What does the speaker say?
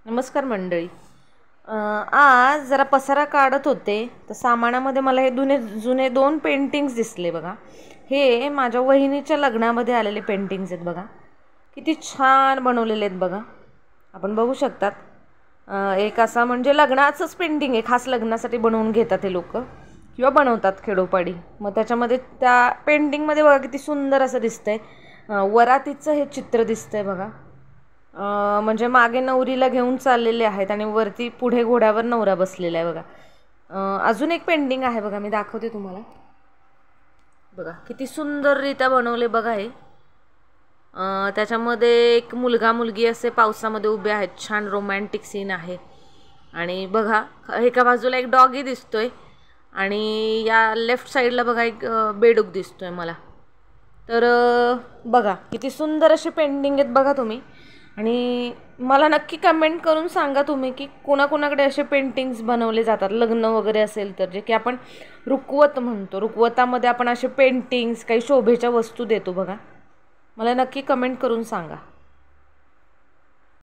नमस्कार मंडळी. आज जरा पसारा काढत होते तर सामानामध्ये मला हे जुने दोन पेंटिंग्स दिसले बघा. हे माझ्या वहिनीच्या लग्नामध्ये आलेले पेंटिंग्स आहेत बघा. किती छान बनवलेले आहेत बघा. आपण बघू शकतात. एक असा म्हणजे लग्नाचंच पेंटिंग आहे, खास लग्नासाठी बनवून घेतात हे लोक किंवा बनवतात खेडोपाडी. मग त्याच्यामध्ये त्या पेंटिंगमध्ये बघा किती सुंदर असं दिसतंय. वरातीचं हे चित्र दिसतंय बघा. म्हणजे मागे नवरीला घेऊन चाललेले आहेत आणि वरती पुढे घोड्यावर नवरा बसलेला आहे बघा. अजून एक पेंटिंग आहे बघा, मी दाखवते तुम्हाला. बघा किती सुंदररित्या बनवले बघा हे. त्याच्यामध्ये एक मुलगा मुलगी असे पावसामध्ये उभे आहेत. छान रोमॅन्टिक सीन आहे. आणि बघा एका बाजूला एक डॉगी दिसतोय आणि या लेफ्ट साईडला बघा एक बेडूक दिसतोय मला. तर बघा किती सुंदर असे पेंटिंग आहेत बघा तुम्ही. आणि मला नक्की कमेंट करून सांगा तुम्ही की कोणाकोणाकडे असे पेंटिंग्स बनवले जातात लग्न वगैरे असेल तर, जे की आपण रुखवत म्हणतो. रुखवतामध्ये आपण असे पेंटिंग्स काही शोभेच्या वस्तू देतो बघा. मला नक्की कमेंट करून सांगा.